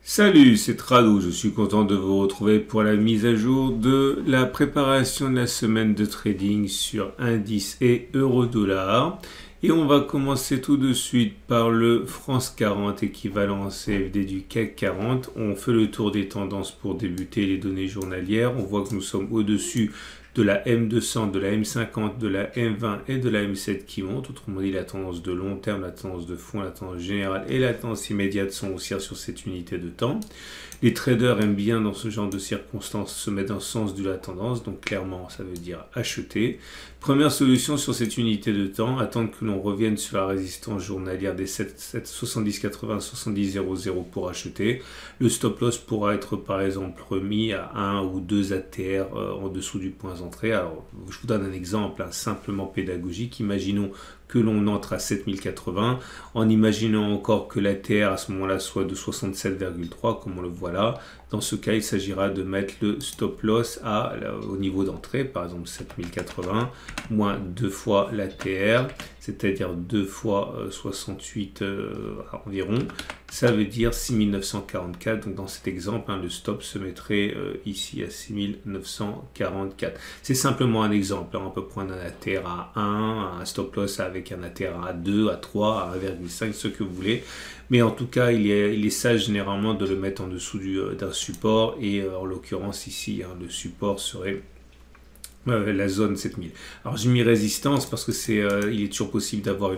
Salut, c'est Trado, je suis content de vous retrouver pour la mise à jour de la préparation de la semaine de trading sur indice et euro-dollar. Et on va commencer tout de suite par le France 40 équivalent CFD du CAC 40. On fait le tour des tendances pour débuter les données journalières. On voit que nous sommes au-dessus de la M200, de la M50, de la M20 et de la M7 qui montent. Autrement dit, la tendance de long terme, la tendance de fond, la tendance générale et la tendance immédiate sont haussières sur cette unité de temps. Les traders aiment bien dans ce genre de circonstances se mettre dans le sens de la tendance, donc clairement ça veut dire acheter. Première solution sur cette unité de temps, attendre que l'on revienne sur la résistance journalière des 70,80, 70,00 pour acheter. Le stop loss pourra être par exemple remis à 1 ou 2 ATR en dessous du point d'entrée. Alors je vous donne un exemple simplement pédagogique. Imaginons que l'on entre à 7080, en imaginant encore que l'ATR à ce moment-là soit de 67,3 comme on le voit là. Dans ce cas, il s'agira de mettre le stop loss au niveau d'entrée, par exemple 7080, moins 2 fois l'ATR, c'est-à-dire 2 fois 68 environ. Ça veut dire 6944. Donc dans cet exemple, le stop se mettrait ici à 6944. C'est simplement un exemple. On peut prendre un ATR à 1, un stop loss avec un ATR à 2, à 3, à 1,5, ce que vous voulez. Mais en tout cas, il est sage généralement de le mettre en dessous d'un support. Et en l'occurrence ici, le support serait la zone 7000. Alors j'ai mis résistance parce que il est toujours possible d'avoir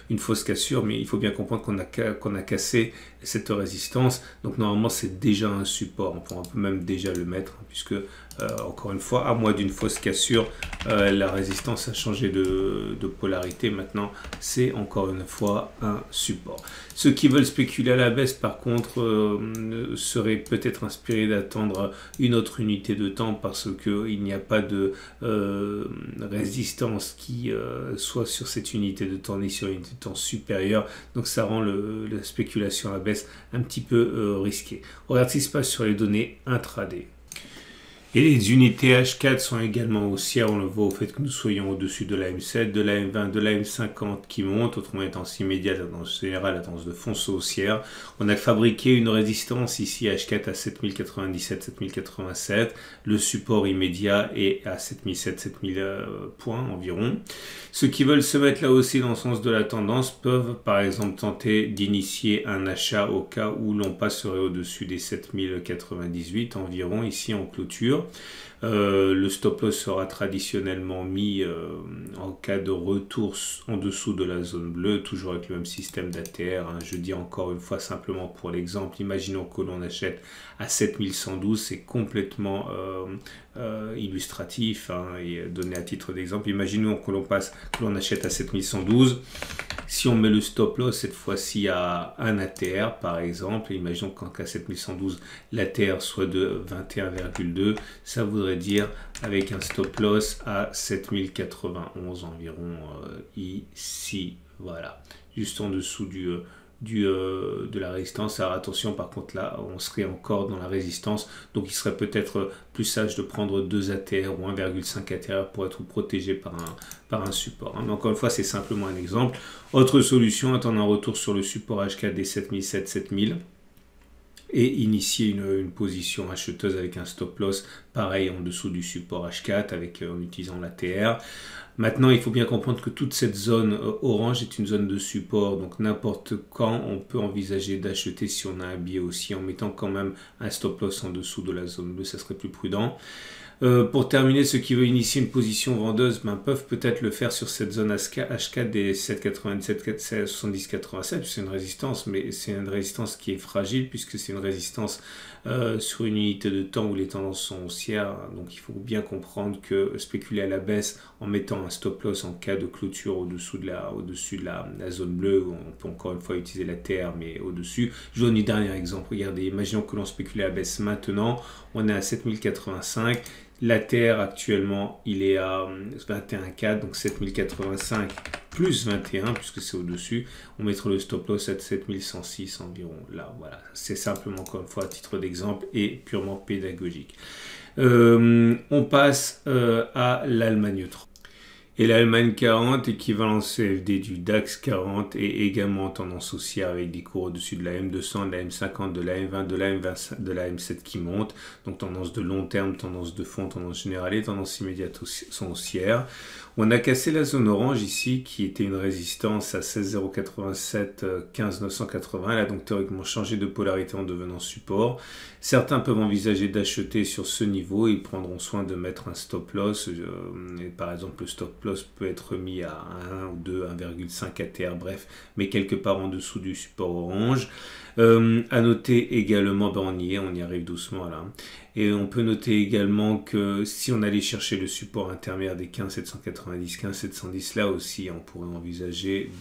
une fausse cassure, mais il faut bien comprendre qu'on a cassé cette résistance. Donc normalement c'est déjà un support. On peut même déjà le mettre puisque encore une fois, à moins d'une fausse cassure, la résistance a changé de polarité. Maintenant c'est encore une fois un support. Ceux qui veulent spéculer à la baisse par contre seraient peut-être inspirés d'attendre une autre unité de temps parce qu'il n'y a pas de résistance qui soit sur cette unité de temps ni sur une unité de temps supérieure, donc ça rend la spéculation à la baisse un petit peu risquée. On regarde ce qui se passe sur les données intraday. Et les unités H4 sont également haussières, on le voit au fait que nous soyons au-dessus de la M7, de la M20, de la M50 qui monte, autrement la tendance immédiate, la tendance générale, la tendance de fond haussière. On a fabriqué une résistance ici H4 à 7097, 7087, le support immédiat est à 7007, 7000 points environ. Ceux qui veulent se mettre là aussi dans le sens de la tendance peuvent par exemple tenter d'initier un achat au cas où l'on passerait au-dessus des 7098 environ ici en clôture. Le stop loss sera traditionnellement mis en cas de retour en dessous de la zone bleue, toujours avec le même système d'ATR. Je dis encore une fois simplement pour l'exemple, imaginons que l'on achète à 7112, c'est complètement illustratif et donné à titre d'exemple. Imaginons que l'on achète à 7112. Si on met le stop loss cette fois-ci à un ATR par exemple, imaginons qu'à 7112 l'ATR soit de 21,2, ça voudrait dire avec un stop loss à 7091 environ ici, voilà, juste en dessous de la résistance. Alors attention, par contre là on serait encore dans la résistance, donc il serait peut-être plus sage de prendre 2 ATR ou 1,5 ATR pour être protégé par un support. Mais encore une fois c'est simplement un exemple. Autre solution, attendre un retour sur le support H4 des 7007, 7000 et initier une position acheteuse avec un stop loss pareil en dessous du support H4 en utilisant l'ATR. Maintenant, il faut bien comprendre que toute cette zone orange est une zone de support, donc n'importe quand on peut envisager d'acheter si on a un biais aussi en mettant quand même un stop loss en dessous de la zone bleue, ça serait plus prudent. Pour terminer, ceux qui veulent initier une position vendeuse peuvent peut-être le faire sur cette zone H4 des 7,97, 70,87. C'est une résistance, mais c'est une résistance qui est fragile puisque c'est une résistance sur une unité de temps où les tendances sont haussières. Donc il faut bien comprendre que spéculer à la baisse en mettant un stop loss en cas de clôture au-dessus de la zone bleue, on peut encore une fois utiliser la TR mais au-dessus. Je vous donne un dernier exemple. Regardez, imaginons que l'on spécule à la baisse maintenant, on est à 7085. L'ATR actuellement il est à 21,4, donc 7085 plus 21 puisque c'est au-dessus. On mettra le stop loss à 7106 environ. Là, voilà, c'est simplement encore une fois à titre d'exemple et purement pédagogique. On passe à l'Allemagne 30. Et l'Allemagne 40, équivalent CFD du DAX 40, est également en tendance haussière avec des cours au-dessus de la M200, de la M50, de la M20, de la M20, de la M7 qui montent. Donc tendance de long terme, tendance de fond, tendance générale et tendance immédiate sont haussières. On a cassé la zone orange ici qui était une résistance à 16,087, 15,980. Elle a donc théoriquement changé de polarité en devenant support. Certains peuvent envisager d'acheter sur ce niveau. Ils prendront soin de mettre un stop loss. Et par exemple, le stop loss peut être mis à 1 ou 2, 1,5 ATR, bref, mais quelque part en dessous du support orange. À noter également, on y arrive doucement là. Et on peut noter également que si on allait chercher le support intermédiaire des 15,790, 15,710, là aussi on pourrait envisager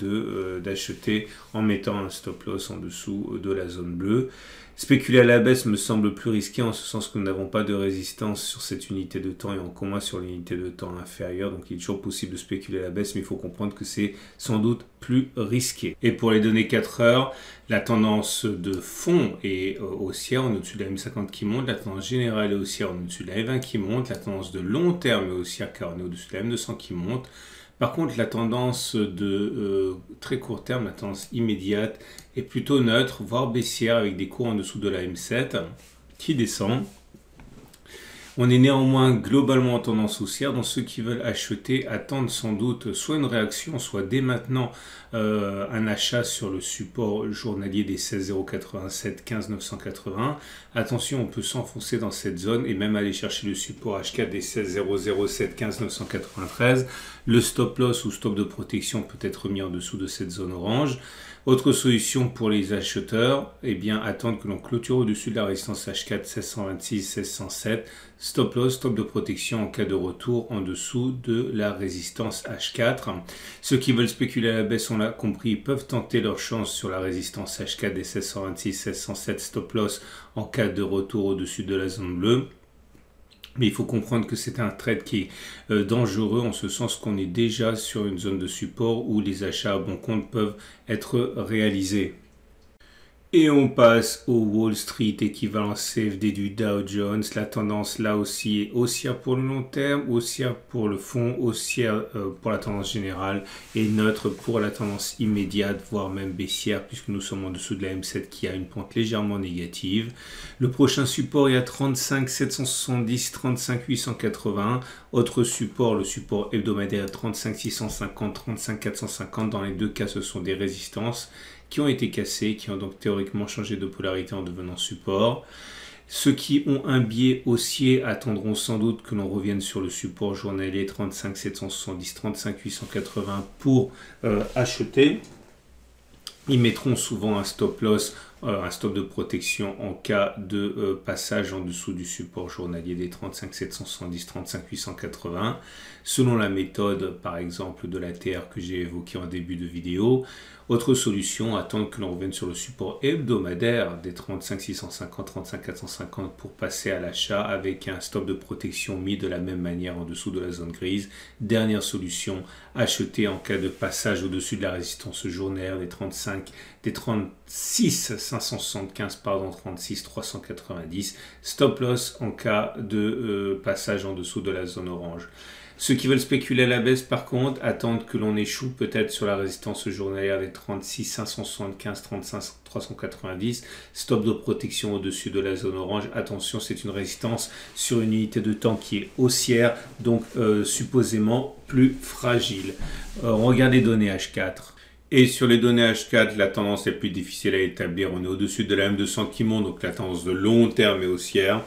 d'acheter en mettant un stop loss en dessous de la zone bleue. Spéculer à la baisse me semble plus risqué en ce sens que nous n'avons pas de résistance sur cette unité de temps et encore moins sur l'unité de temps inférieure. Donc il est toujours possible de spéculer à la baisse, mais il faut comprendre que c'est sans doute plus risqué. Et pour les données 4 heures, la tendance de fond est haussière en au-dessus de la M50 qui monte, la tendance générale est haussière en au-dessus de la M20 qui monte, la tendance de long terme est haussière car on est au-dessus de la M200 qui monte. Par contre, la tendance de très court terme, la tendance immédiate, est plutôt neutre, voire baissière, avec des cours en dessous de la M7 qui descend. On est néanmoins globalement en tendance haussière, donc ceux qui veulent acheter attendent sans doute soit une réaction, soit dès maintenant un achat sur le support journalier des 16,087, 15,980. Attention, on peut s'enfoncer dans cette zone et même aller chercher le support H4 des 16,007, 15,993. Le stop loss ou stop de protection peut être mis en dessous de cette zone orange. Autre solution pour les acheteurs, attendre que l'on clôture au-dessus de la résistance H4 1626, 1607, stop loss, stop de protection en cas de retour en dessous de la résistance H4. Ceux qui veulent spéculer à la baisse, on l'a compris, peuvent tenter leur chance sur la résistance H4 des 1626, 1607, stop loss en cas de retour au-dessus de la zone bleue. Mais il faut comprendre que c'est un trade qui est dangereux en ce sens qu'on est déjà sur une zone de support où les achats à bon compte peuvent être réalisés. Et on passe au Wall Street, équivalent CFD du Dow Jones. La tendance là aussi est haussière pour le long terme, haussière pour le fond, haussière pour la tendance générale et neutre pour la tendance immédiate, voire même baissière puisque nous sommes en dessous de la M7 qui a une pente légèrement négative. Le prochain support est à 35 770, 35 880. Autre support, le support hebdomadaire 35 650, 35 450. Dans les deux cas, ce sont des résistances qui ont été cassés, qui ont donc théoriquement changé de polarité en devenant support. Ceux qui ont un biais haussier attendront sans doute que l'on revienne sur le support journalier 35 770, 35 880 pour acheter. Ils mettront souvent un stop loss, un stop de protection en cas de passage en dessous du support journalier des 35 770, 35 880. Selon la méthode, par exemple, de l'ATR que j'ai évoquée en début de vidéo. Autre solution, attendre que l'on revienne sur le support hebdomadaire des 35 650, 35 450 pour passer à l'achat avec un stop de protection mis de la même manière en dessous de la zone grise. Dernière solution, acheter en cas de passage au-dessus de la résistance journalière des 36 575, 36 390. Stop loss en cas de passage en dessous de la zone orange. Ceux qui veulent spéculer à la baisse, par contre, attendent que l'on échoue peut-être sur la résistance journalière des 36 575, 35 390. Stop de protection au-dessus de la zone orange. Attention, c'est une résistance sur une unité de temps qui est haussière, donc supposément plus fragile. On regarde les données H4. Et sur les données H4, la tendance est plus difficile à établir. On est au-dessus de la M200 qui monte, donc la tendance de long terme est haussière.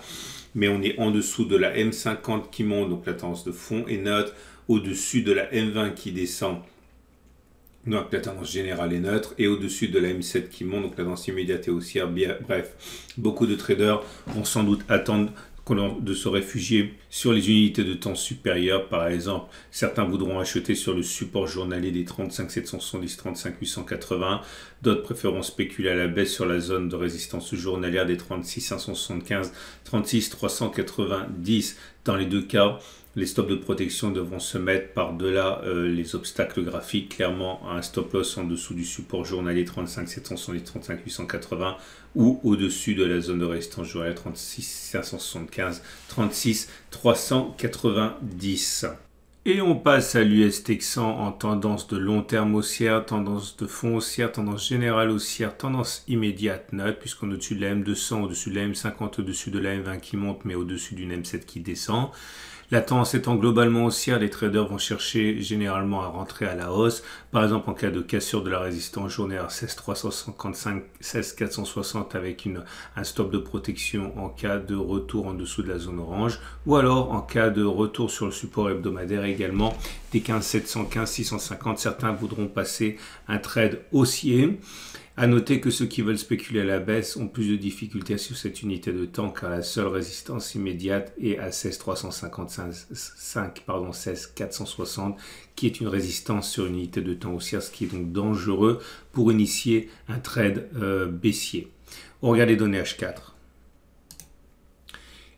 Mais on est en dessous de la M50 qui monte, donc la tendance de fond est neutre, au-dessus de la M20 qui descend, donc la tendance générale est neutre, et au-dessus de la M7 qui monte, donc la tendance immédiate est haussière. Bref, beaucoup de traders vont sans doute attendre de se réfugier sur les unités de temps supérieures. Par exemple, certains voudront acheter sur le support journalier des 35 770, 35 880. D'autres préféreront spéculer à la baisse sur la zone de résistance journalière des 36 575, 36 390. Dans les deux cas, les stops de protection devront se mettre par-delà les obstacles graphiques, clairement un stop loss en dessous du support journalier 35 770, 35 880 ou au-dessus de la zone de résistance journalière 36 575, 36 390. Et on passe à l'US Texan en tendance de long terme haussière, tendance de fond haussière, tendance générale haussière, tendance immédiate neutre, puisqu'on est au-dessus de la M200, au-dessus de la M50, au-dessus de la M20 qui monte, mais au-dessus d'une M7 qui descend. La tendance étant globalement haussière, les traders vont chercher généralement à rentrer à la hausse. Par exemple, en cas de cassure de la résistance journalière 16355, 16460 avec un stop de protection en cas de retour en dessous de la zone orange. Ou alors en cas de retour sur le support hebdomadaire également des 15700, 15650. Certains voudront passer un trade haussier. À noter que ceux qui veulent spéculer à la baisse ont plus de difficultés sur cette unité de temps car la seule résistance immédiate est à 16355, 16460 qui est une résistance sur une unité de temps haussière, ce qui est donc dangereux pour initier un trade baissier. On regarde les données H4.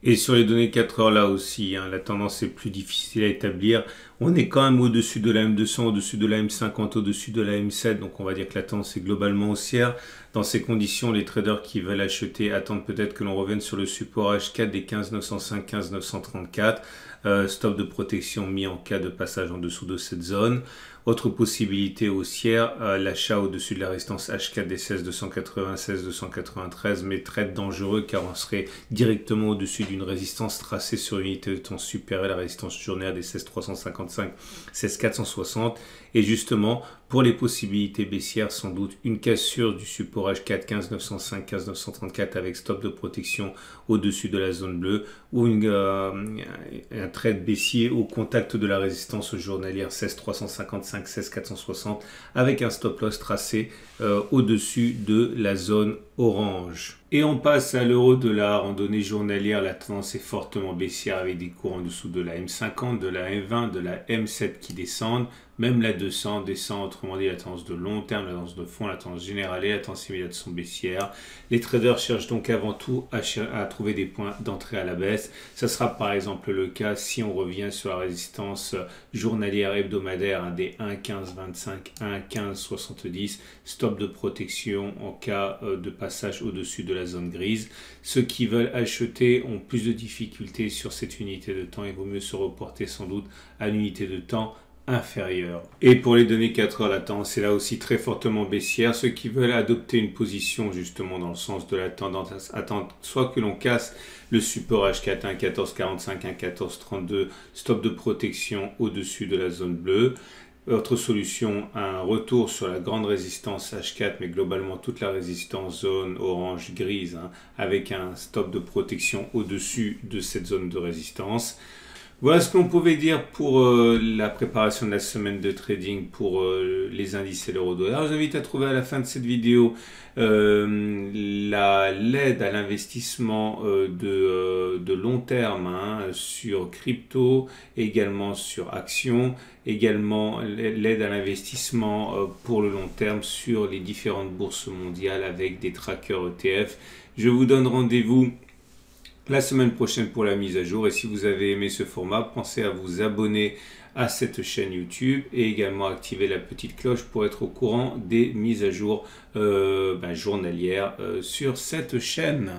Et sur les données 4 heures là aussi, la tendance est plus difficile à établir. On est quand même au-dessus de la M200, au-dessus de la M50, au-dessus de la M7. Donc on va dire que la tendance est globalement haussière. Dans ces conditions, les traders qui veulent acheter attendent peut-être que l'on revienne sur le support H4 des 15905, 15934. Stop de protection mis en cas de passage en dessous de cette zone. Autre possibilité haussière, l'achat au-dessus de la résistance H4 des 16280, 16293, mais très dangereux car on serait directement au-dessus d'une résistance tracée sur une unité de temps supérieure à la résistance journalière des 16355, 16460. Et justement, pour les possibilités baissières, sans doute une cassure du support H4 15905, 15934 avec stop de protection au-dessus de la zone bleue ou un trade baissier au contact de la résistance journalière 16355, 16460 avec un stop loss tracé au-dessus de la zone orange. Et on passe à l'euro-dollar. En données journalières, la tendance est fortement baissière avec des cours en dessous de la M50, de la M20, de la M7 qui descendent. Même la 200 descend, autrement dit la tendance de long terme, la tendance de fond, la tendance générale et la tendance immédiate sont baissières. Les traders cherchent donc avant tout à trouver des points d'entrée à la baisse. Ça sera par exemple le cas si on revient sur la résistance journalière hebdomadaire des 1,1525, 1,1570, stop de protection en cas de passage au-dessus de la zone grise. Ceux qui veulent acheter ont plus de difficultés sur cette unité de temps. Il vaut mieux se reporter sans doute à l'unité de temps inférieure. Et pour les données 4 heures, la tendance est là aussi très fortement baissière. Ceux qui veulent adopter une position justement dans le sens de la tendance attendent soit que l'on casse le support H4 1,1445, 1,1432, stop de protection au-dessus de la zone bleue. Autre solution, un retour sur la grande résistance H4, mais globalement toute la résistance zone orange grise, avec un stop de protection au-dessus de cette zone de résistance. Voilà ce qu'on pouvait dire pour la préparation de la semaine de trading pour les indices et l'euro-dollar. Je vous invite à trouver à la fin de cette vidéo l'aide à l'investissement de long terme sur crypto, également sur actions, également l'aide à l'investissement pour le long terme sur les différentes bourses mondiales avec des trackers ETF. Je vous donne rendez-vous la semaine prochaine pour la mise à jour. Et si vous avez aimé ce format, pensez à vous abonner à cette chaîne YouTube et également activer la petite cloche pour être au courant des mises à jour journalières sur cette chaîne.